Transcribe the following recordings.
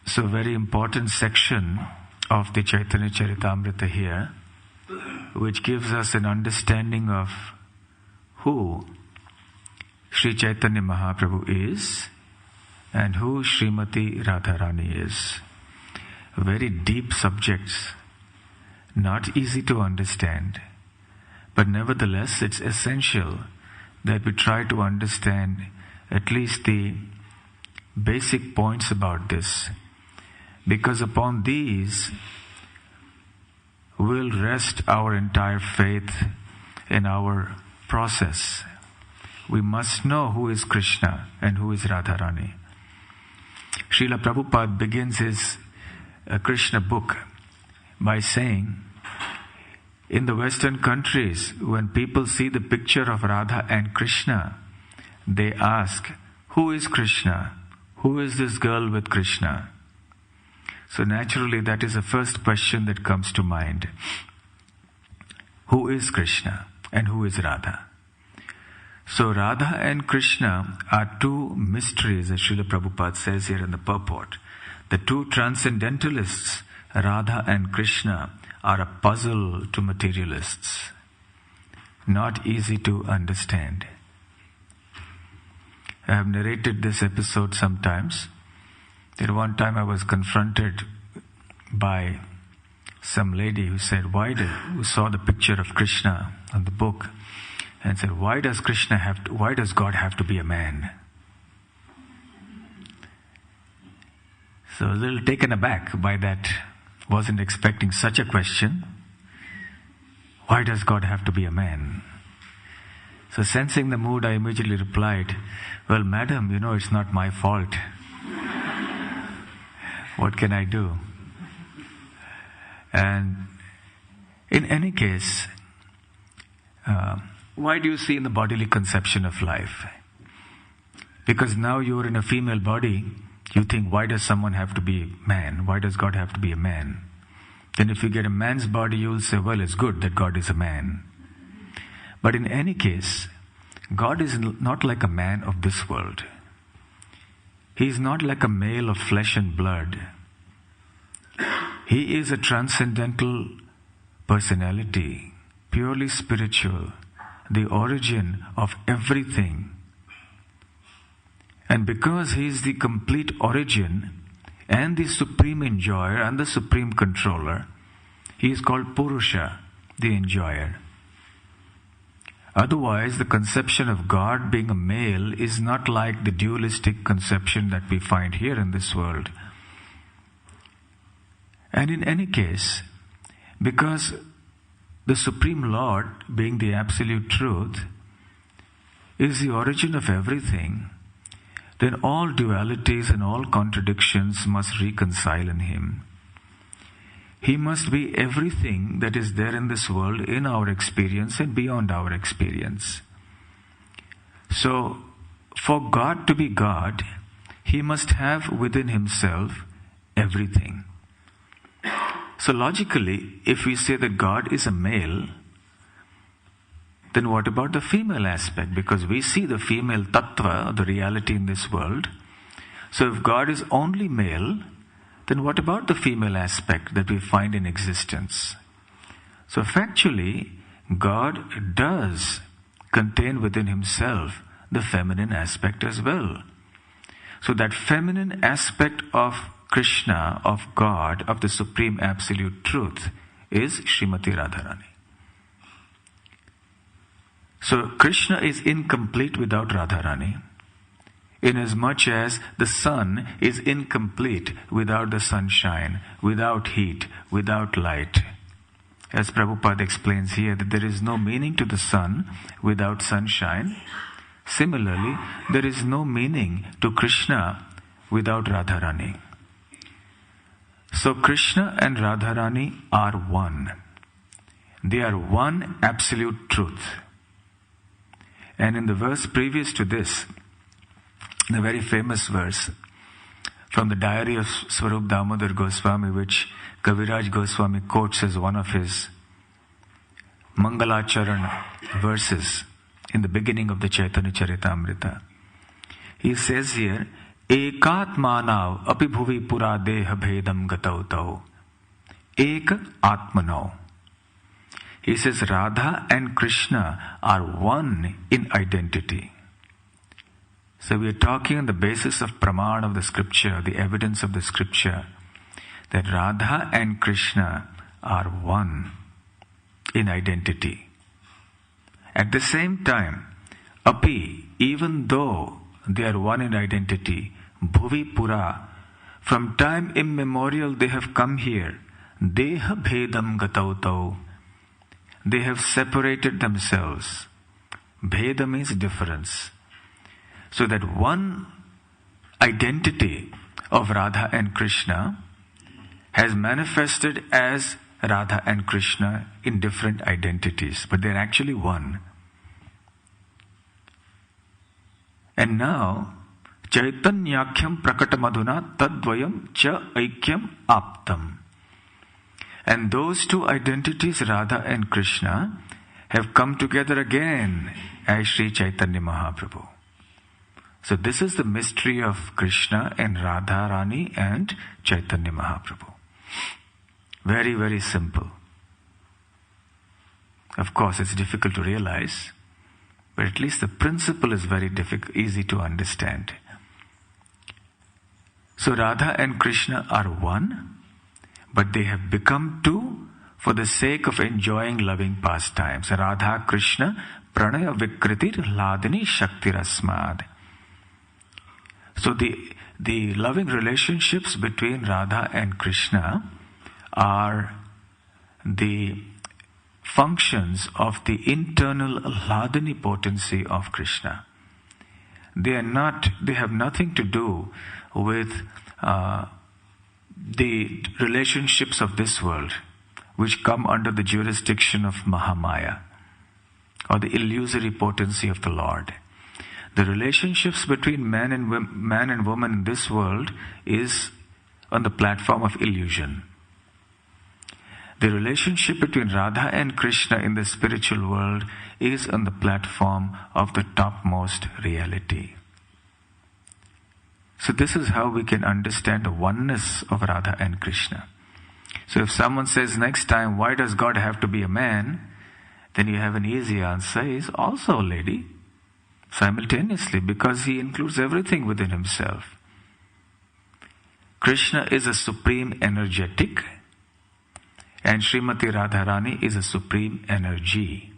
So very important section of the Chaitanya Charitamrita here, which gives us an understanding of who Sri Chaitanya Mahaprabhu is and who Srimati Radharani is. Very deep subjects, not easy to understand, but nevertheless it's essential that we try to understand at least the basic points about this, because upon these will rest our entire faith in our process. We must know who is Krishna and who is Radharani. Srila Prabhupada begins his Krishna book by saying, in the Western countries, when people see the picture of Radha and Krishna, they ask, who is Krishna? Who is this girl with Krishna? So naturally, that is the first question that comes to mind. Who is Krishna and who is Radha? So Radha and Krishna are two mysteries, as Srila Prabhupada says here in the purport. The two transcendentalists, Radha and Krishna, are a puzzle to materialists. Not easy to understand. I have narrated this episode sometimes. At one time I was confronted by some lady who said, who saw the picture of Krishna on the book and said, why does God have to be a man? So I was a little taken aback by that. Wasn't expecting such a question. Why does God have to be a man? So sensing the mood, I immediately replied, well, madam, it's not my fault. What can I do? And in any case, why do you see in the bodily conception of life? Because now you're in a female body, you think, why does someone have to be man? Why does God have to be a man? Then if you get a man's body, you'll say, well, it's good that God is a man. But in any case, God is not like a man of this world. He is not like a male of flesh and blood. He is a transcendental personality, purely spiritual, the origin of everything. And because He is the complete origin and the supreme enjoyer and the supreme controller, He is called Purusha, the enjoyer. Otherwise, the conception of God being a male is not like the dualistic conception that we find here in this world. And in any case, because the Supreme Lord, being the absolute truth, is the origin of everything, then all dualities and all contradictions must reconcile in Him. He must be everything that is there in this world, in our experience and beyond our experience. So, for God to be God, He must have within Himself everything. So logically, if we say that God is a male, then what about the female aspect? Because we see the female tattva, the reality in this world. So if God is only male, then what about the female aspect that we find in existence? So factually, God does contain within Himself the feminine aspect as well. So that feminine aspect of Krishna, of God, of the Supreme Absolute Truth is Srimati Radharani. So Krishna is incomplete without Radharani, inasmuch as the sun is incomplete without the sunshine, without heat, without light. As Prabhupada explains here, that there is no meaning to the sun without sunshine. Similarly, there is no meaning to Krishna without Radharani. So Krishna and Radharani are one. They are one absolute truth. And in the verse previous to this, the very famous verse from the diary of Swarup Damodar Goswami, which Kaviraj Goswami quotes as one of his Mangalacharan verses in the beginning of the Chaitanya Charitamrita. He says here, ekatmanav api bhuvi pura deha bhedam gatau tau. Ek atmano. He says Radha and Krishna are one in identity. So we are talking on the basis of praman of the scripture, the evidence of the scripture, that Radha and Krishna are one in identity. At the same time, api, even though they are one in identity, bhuvi pura, from time immemorial they have come here, deha bhedam gatau tau, they have separated themselves. Bheda means difference. So that one identity of Radha and Krishna has manifested as Radha and Krishna in different identities, but they're actually one. And now, Chaitanyakhyam prakatamadhuna tadvayam cha aikyam aptam. And those two identities, Radha and Krishna, have come together again as Sri Chaitanya Mahaprabhu. So this is the mystery of Krishna and Radha Rani and Chaitanya Mahaprabhu. Very, very simple. Of course, it's difficult to realize, but at least the principle is very easy to understand. So Radha and Krishna are one, but they have become two for the sake of enjoying loving pastimes. Radha Krishna pranaya vikritir ladini shakti rasmad. So the loving relationships between Radha and Krishna are the functions of the internal ladini potency of Krishna. They have nothing to do with the relationships of this world, which come under the jurisdiction of Mahamaya, or the illusory potency of the Lord. The relationships between man and woman in this world is on the platform of illusion. The relationship between Radha and Krishna in the spiritual world is on the platform of the topmost reality. So this is how we can understand the oneness of Radha and Krishna. So if someone says next time, why does God have to be a man? Then you have an easy answer, he is also a lady, simultaneously, because he includes everything within himself. Krishna is a supreme energetic, and Srimati Radharani is a supreme energy.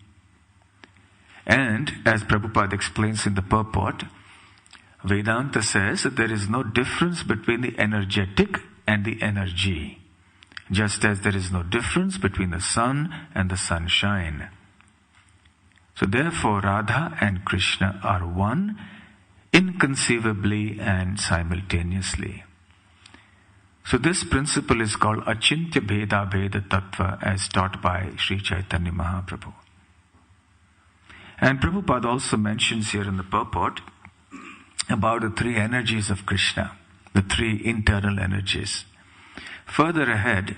And as Prabhupada explains in the purport, Vedanta says that there is no difference between the energetic and the energy, just as there is no difference between the sun and the sunshine. So therefore Radha and Krishna are one inconceivably and simultaneously. So this principle is called Achintya Bheda Bheda Tattva, as taught by Sri Chaitanya Mahaprabhu. And Prabhupada also mentions here in the purport about the three energies of Krishna, the three internal energies. Further ahead,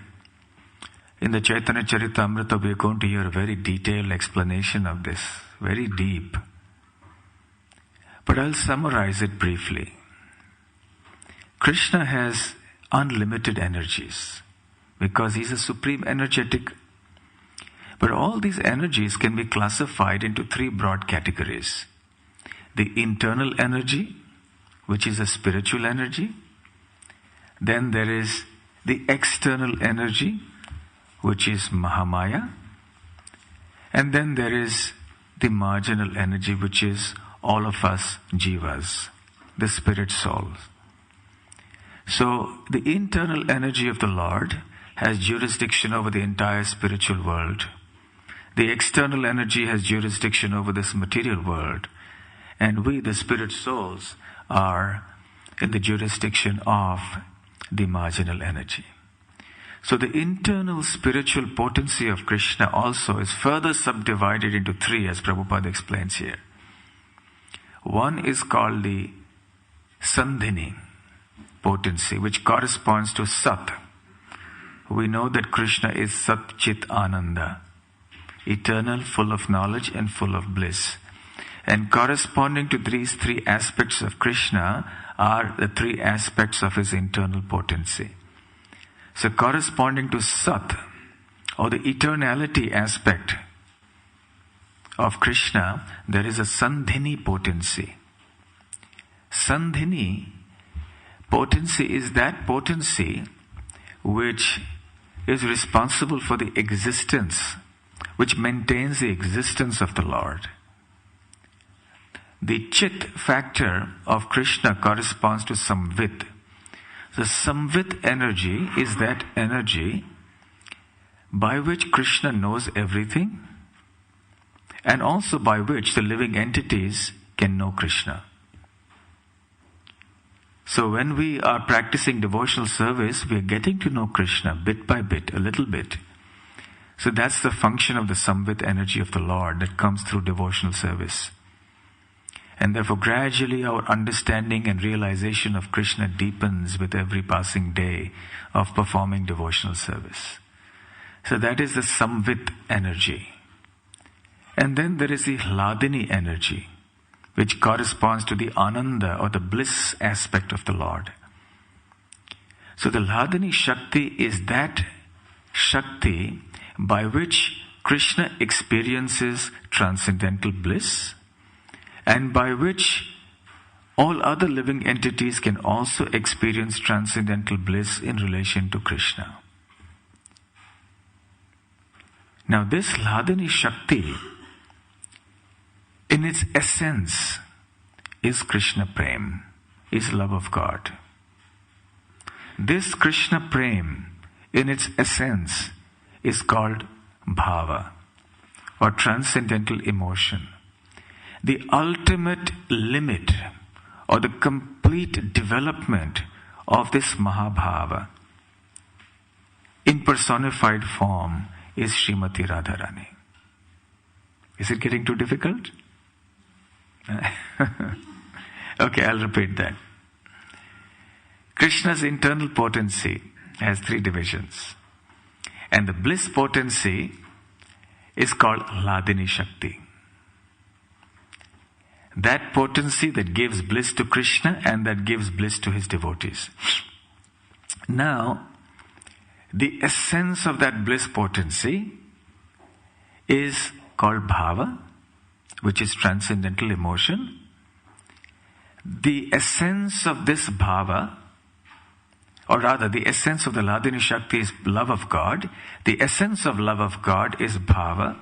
in the Chaitanya Charitamrita, we are going to hear a very detailed explanation of this, very deep. But I'll summarize it briefly. Krishna has unlimited energies because he's a supreme energetic. But all these energies can be classified into three broad categories. The internal energy, which is a spiritual energy. Then there is the external energy, which is Mahamaya. And then there is the marginal energy, which is all of us jivas, the spirit souls. So the internal energy of the Lord has jurisdiction over the entire spiritual world. The external energy has jurisdiction over this material world. And we, the spirit souls, are in the jurisdiction of the marginal energy. So the internal spiritual potency of Krishna also is further subdivided into three, as Prabhupada explains here. One is called the Sandhini potency, which corresponds to Sat. We know that Krishna is Sat Chit Ananda, eternal, full of knowledge and full of bliss. And corresponding to these three aspects of Krishna are the three aspects of his internal potency. So corresponding to Sat, or the eternality aspect of Krishna, there is a Sandhini potency. Sandhini potency is that potency which is responsible for the existence, which maintains the existence of the Lord. The Chit factor of Krishna corresponds to Samvit. The Samvit energy is that energy by which Krishna knows everything, and also by which the living entities can know Krishna. So when we are practicing devotional service, we are getting to know Krishna bit by bit, a little bit. So that's the function of the Samvit energy of the Lord that comes through devotional service. And therefore gradually our understanding and realization of Krishna deepens with every passing day of performing devotional service. So that is the Samvit energy. And then there is the Hladini energy, which corresponds to the Ananda or the bliss aspect of the Lord. So the Hladini Shakti is that Shakti by which Krishna experiences transcendental bliss, and by which all other living entities can also experience transcendental bliss in relation to Krishna. Now this Hladini Shakti, in its essence, is Krishna Prem, is love of God. This Krishna Prem, in its essence, is called Bhava, or transcendental emotion. The ultimate limit, or the complete development of this Mahabhava, in personified form, is Srimati Radharani. Is it getting too difficult? Okay, I'll repeat that. Krishna's internal potency has three divisions. And the bliss potency is called Hladini Shakti. That potency that gives bliss to Krishna and that gives bliss to his devotees. Now, the essence of that bliss potency is called Bhava, which is transcendental emotion. The essence of this Bhava, or rather the essence of the Hladini Shakti is love of God. The essence of love of God is Bhava.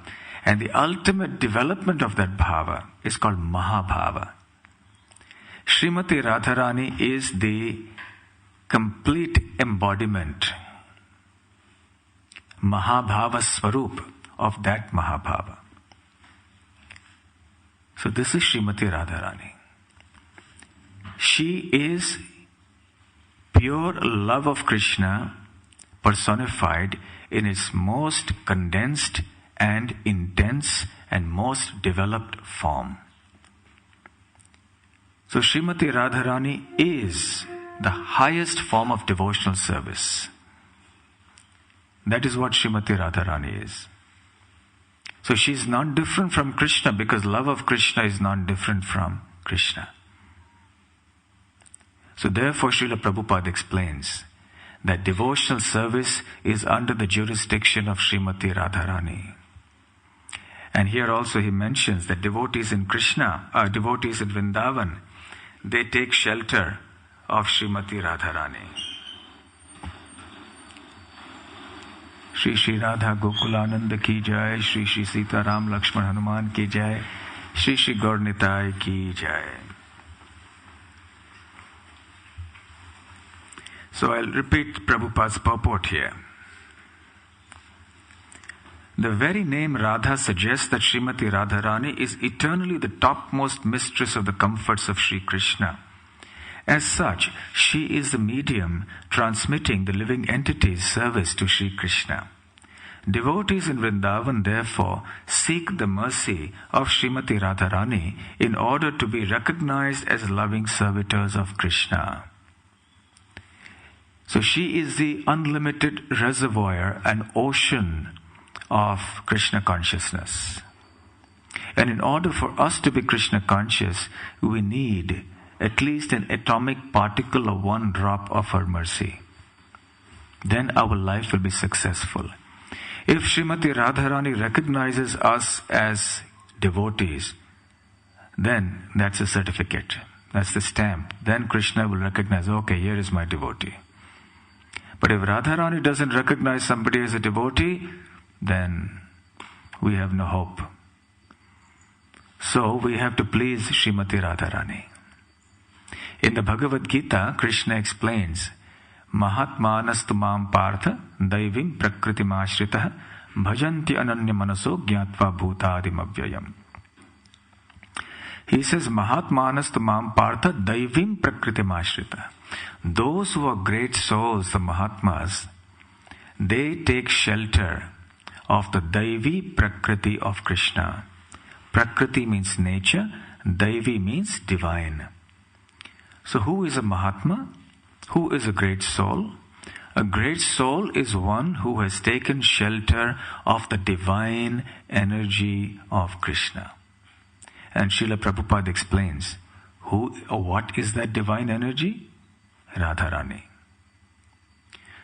And the ultimate development of that Bhava is called Mahabhava. Srimati Radharani is the complete embodiment, Mahabhava Swarup of that Mahabhava. So this is Srimati Radharani. She is pure love of Krishna personified in its most condensed and intense and most developed form. So Srimati Radharani is the highest form of devotional service. That is what Srimati Radharani is. So she is not different from Krishna because love of Krishna is not different from Krishna. So therefore Srila Prabhupada explains that devotional service is under the jurisdiction of Srimati Radharani. And here also he mentions that devotees in devotees in Vrindavan, they take shelter of Srimati Radharani. Shri Shri Radha Gokulananda ki jai, Shri Shri Sita Ram Lakshman Hanuman ki jai, Shri Shri Gaur Nitai ki jai. So I'll repeat Prabhupada's purport here. The very name Radha suggests that Srimati Radharani is eternally the topmost mistress of the comforts of Sri Krishna. As such, she is the medium transmitting the living entity's service to Sri Krishna. Devotees in Vrindavan therefore seek the mercy of Srimati Radharani in order to be recognized as loving servitors of Krishna. So she is the unlimited reservoir and ocean of Krishna consciousness. And in order for us to be Krishna conscious, we need at least an atomic particle of one drop of her mercy. Then our life will be successful. If Srimati Radharani recognizes us as devotees, then that's a certificate. That's the stamp. Then Krishna will recognize, okay, here is my devotee. But if Radharani doesn't recognize somebody as a devotee, then we have no hope. So we have to please Srimati Radharani. In the Bhagavad Gita, Krishna explains, Mahatmanastu mam partha daivim prakritim ashritaha bhajanti ananya manaso gyatva bhutadim avyayam. He says, Mahatmanastu mam partha daivim prakritim ashritaha. Those who are great souls, the Mahatmas, they take shelter of the Daivi Prakriti of Krishna. Prakriti means nature, Daivi means divine. So who is a Mahatma? Who is a great soul? A great soul is one who has taken shelter of the divine energy of Krishna. And Srila Prabhupada explains, what is that divine energy? Radharani.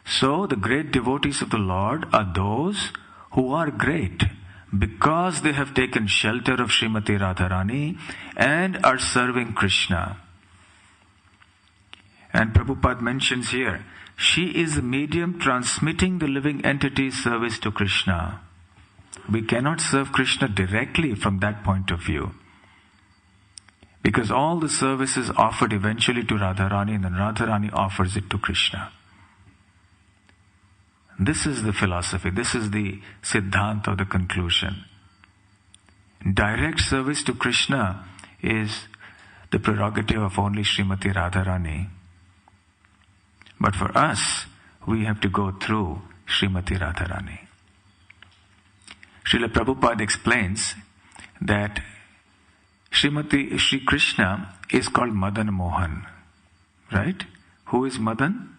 So the great devotees of the Lord are those who are great because they have taken shelter of Srimati Radharani and are serving Krishna. And Prabhupada mentions here, she is the medium transmitting the living entity's service to Krishna. We cannot serve Krishna directly from that point of view. Because all the service is offered eventually to Radharani and then Radharani offers it to Krishna. This is the philosophy, this is the Siddhanta, the conclusion. Direct service to Krishna is the prerogative of only Srimati Radharani. But for us, we have to go through Srimati Radharani. Srila Prabhupada explains that Sri Krishna is called Madan Mohan, right? Who is Madan?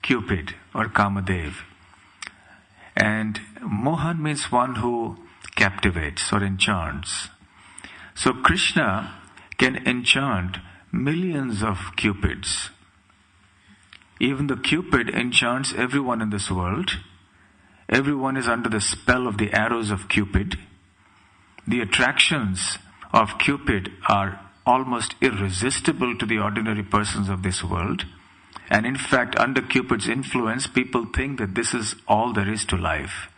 Cupid or Kamadev. And Mohan means one who captivates or enchants. So Krishna can enchant millions of Cupids. Even the Cupid enchants everyone in this world. Everyone is under the spell of the arrows of Cupid. The attractions of Cupid are almost irresistible to the ordinary persons of this world. And in fact, under Cupid's influence, people think that this is all there is to life.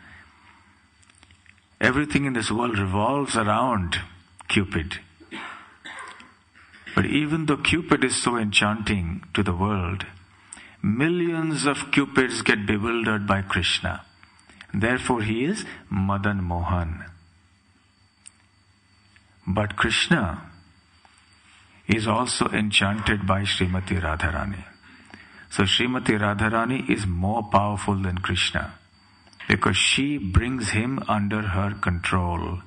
Everything in this world revolves around Cupid. But even though Cupid is so enchanting to the world, millions of Cupids get bewildered by Krishna. Therefore, he is Madan Mohan. But Krishna is also enchanted by Srimati Radharani. So Srimati Radharani is more powerful than Krishna because she brings him under her control.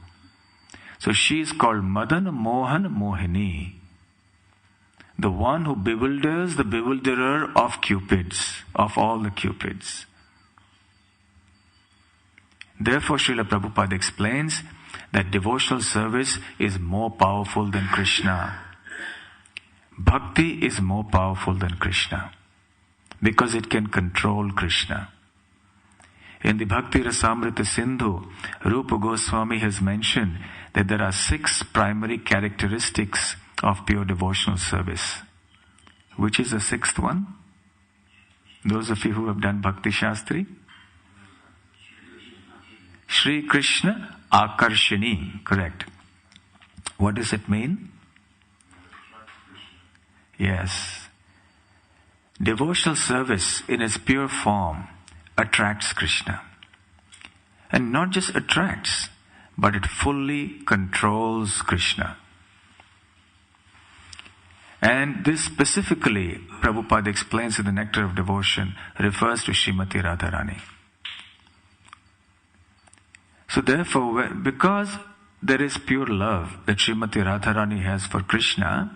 So she is called Madan Mohan Mohini, the one who bewilders the bewilderer of Cupids, of all the Cupids. Therefore, Srila Prabhupada explains that devotional service is more powerful than Krishna. Bhakti is more powerful than Krishna because it can control Krishna. In the Bhakti Rasamrita Sindhu, Rupa Goswami has mentioned that there are 6 primary characteristics of pure devotional service. Which is the 6th one? Those of you who have done Bhakti Shastri? Shri Krishna Akarshini, correct. What does it mean? Yes. Devotional service in its pure form attracts Krishna. And not just attracts, but it fully controls Krishna. And this specifically, Prabhupada explains in the Nectar of Devotion, refers to Srimati Radharani. So therefore, because there is pure love that Srimati Radharani has for Krishna,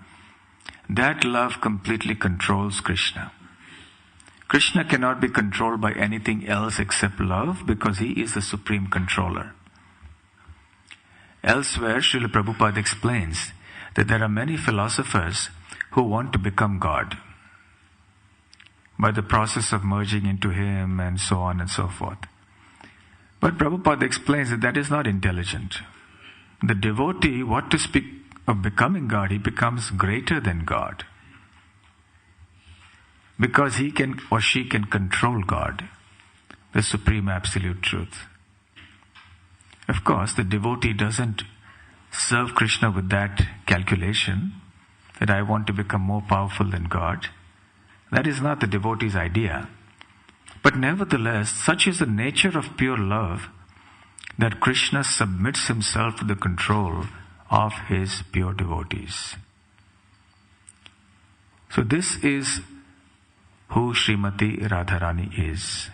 that love completely controls Krishna. Krishna cannot be controlled by anything else except love because he is the supreme controller. Elsewhere, Srila Prabhupada explains that there are many philosophers who want to become God by the process of merging into Him and so on and so forth. But Prabhupada explains that that is not intelligent. The devotee, what to speak of becoming God, he becomes greater than God. Because he can or she can control God, the Supreme Absolute Truth. Of course, the devotee doesn't serve Krishna with that calculation, that I want to become more powerful than God. That is not the devotee's idea. But nevertheless, such is the nature of pure love that Krishna submits himself to the control of his pure devotees. So this is who Srimati Radharani is.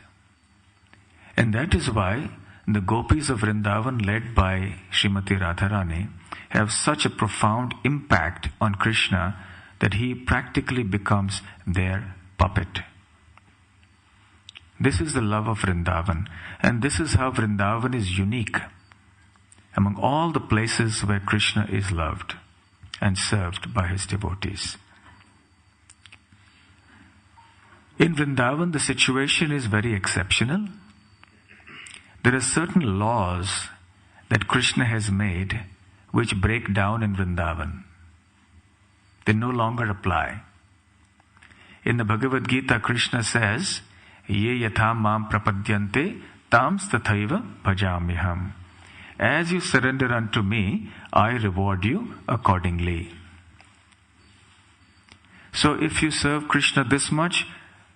And that is why the gopis of Vrindavan, led by Srimati Radharani, have such a profound impact on Krishna that he practically becomes their puppet. This is the love of Vrindavan, and this is how Vrindavan is unique among all the places where Krishna is loved and served by his devotees. In Vrindavan, the situation is very exceptional. There are certain laws that Krishna has made which break down in Vrindavan. They no longer apply. In the Bhagavad Gita, Krishna says, Ye yatham mam prapadyante tams tathaiva bhajamiham. As you surrender unto me, I reward you accordingly. So if you serve Krishna this much,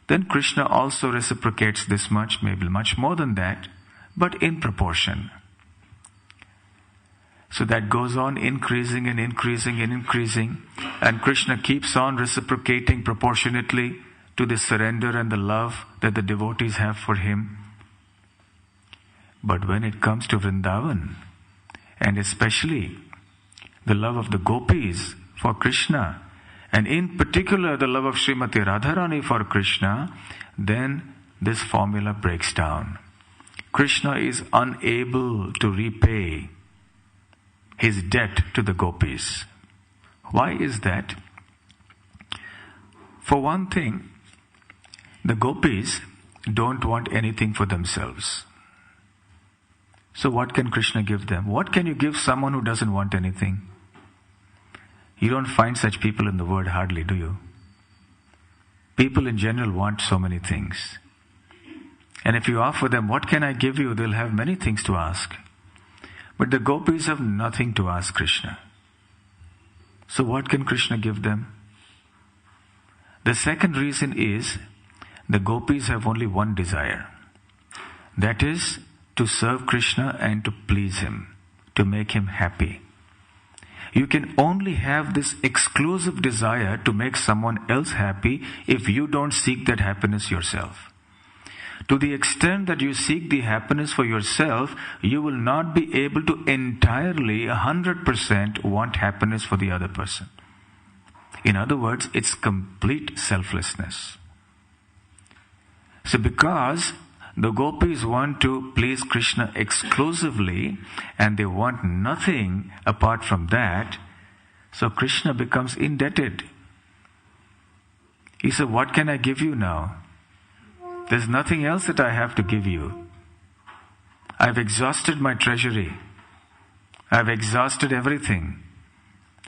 then Krishna also reciprocates this much, maybe much more than that, but in proportion. So that goes on increasing and increasing and increasing, and Krishna keeps on reciprocating proportionately to the surrender and the love that the devotees have for him. But when it comes to Vrindavan, and especially the love of the gopis for Krishna, and in particular the love of Srimati Radharani for Krishna, then this formula breaks down. Krishna is unable to repay his debt to the gopis. Why is that? For one thing, the gopis don't want anything for themselves. So what can Krishna give them? What can you give someone who doesn't want anything? You don't find such people in the world hardly, do you? People in general want so many things. And if you offer them, what can I give you? They'll have many things to ask. But the gopis have nothing to ask Krishna. So what can Krishna give them? The second reason is the gopis have only one desire. That is to serve Krishna and to please him, to make him happy. You can only have this exclusive desire to make someone else happy if you don't seek that happiness yourself. To the extent that you seek the happiness for yourself, you will not be able to entirely 100% want happiness for the other person. In other words, it's complete selflessness. So because the gopis want to please Krishna exclusively and they want nothing apart from that, so Krishna becomes indebted. He said, what can I give you now? There's nothing else that I have to give you. I've exhausted my treasury. I've exhausted everything.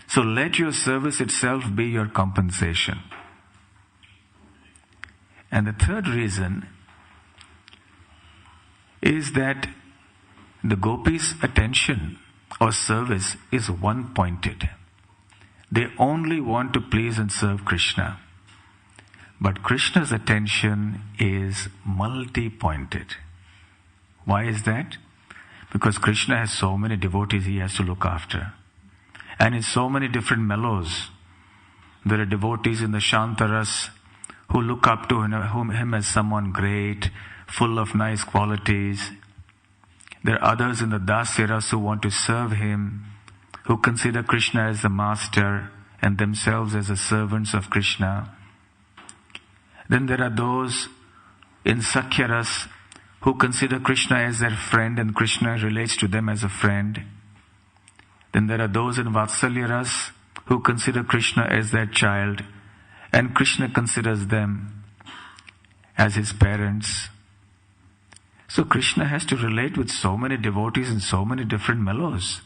So let your service itself be your compensation. And the third reason is that the gopis' attention or service is one-pointed. They only want to please and serve Krishna. But Krishna's attention is multi-pointed. Why is that? Because Krishna has so many devotees he has to look after. And in so many different mellows. There are devotees in the Shantaras who look up to him as someone great, full of nice qualities. There are others in the Dasyaras who want to serve him, who consider Krishna as the master and themselves as the servants of Krishna. Then there are those in Sakhyaras who consider Krishna as their friend and Krishna relates to them as a friend. Then there are those in Vatsalya Ras who consider Krishna as their child, and Krishna considers them as his parents. So Krishna has to relate with so many devotees in so many different mellows.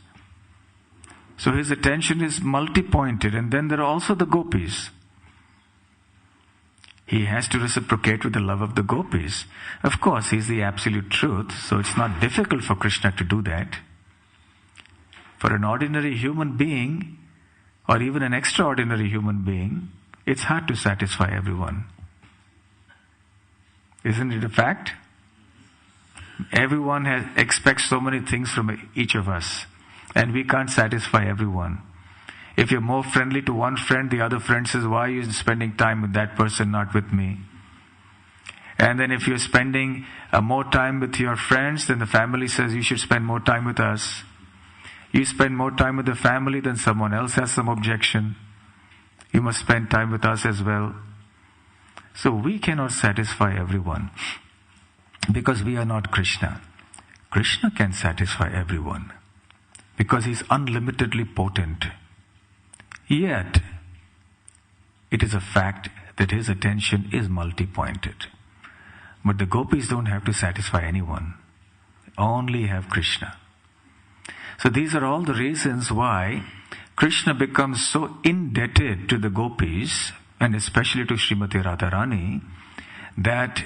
So his attention is multi-pointed, and then there are also the gopis. He has to reciprocate with the love of the gopis. Of course, he's the absolute truth, so it's not difficult for Krishna to do that. For an ordinary human being, or even an extraordinary human being, it's hard to satisfy everyone. Isn't it a fact? Everyone expects so many things from each of us, and we can't satisfy everyone. If you're more friendly to one friend, the other friend says, why are you spending time with that person, not with me? And then if you're spending more time with your friends, then the family says you should spend more time with us. You spend more time with the family, then someone else has some objection. You must spend time with us as well. So we cannot satisfy everyone because we are not Krishna. Krishna can satisfy everyone because he's unlimitedly potent. Yet, it is a fact that his attention is multi-pointed. But the gopis don't have to satisfy anyone. They only have Krishna. So these are all the reasons why Krishna becomes so indebted to the gopis, and especially to Srimati Radharani, that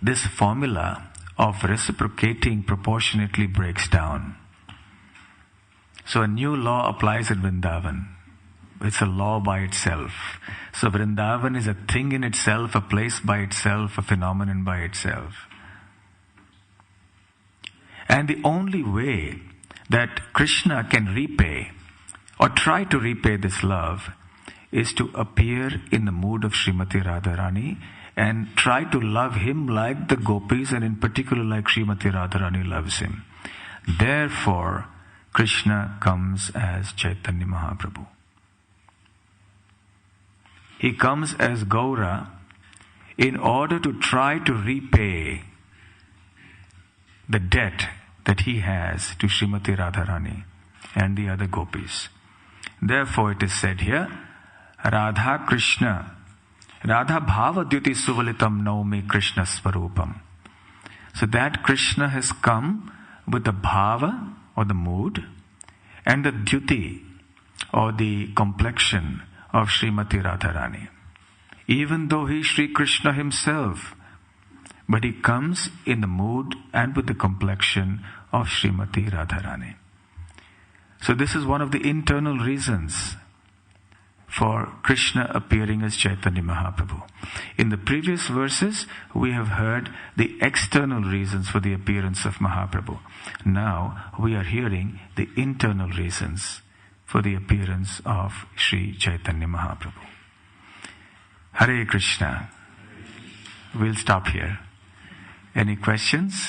this formula of reciprocating proportionately breaks down. So a new law applies in Vrindavan. It's a law by itself. So Vrindavan is a thing in itself, a place by itself, a phenomenon by itself. And the only way that Krishna can repay or try to repay this love is to appear in the mood of Srimati Radharani and try to love him like the gopis, and in particular like Srimati Radharani loves him. Therefore, Krishna comes as Chaitanya Mahaprabhu. He comes as Gaura in order to try to repay the debt that he has to Srimati Radharani and the other gopis. Therefore it is said here, Radha Krishna, Radha Bhava Dyuti Suvalitam Naumi Krishna Swarupam. So that Krishna has come with the bhava or the mood and the dyuti or the complexion of Srimati Radharani. Even though he is Sri Krishna himself, but he comes in the mood and with the complexion of Srimati Radharani. So this is one of the internal reasons for Krishna appearing as Chaitanya Mahaprabhu. In the previous verses, we have heard the external reasons for the appearance of Mahaprabhu. Now, we are hearing the internal reasons for the appearance of Sri Chaitanya Mahaprabhu. Hare Krishna. We'll stop here. Any questions?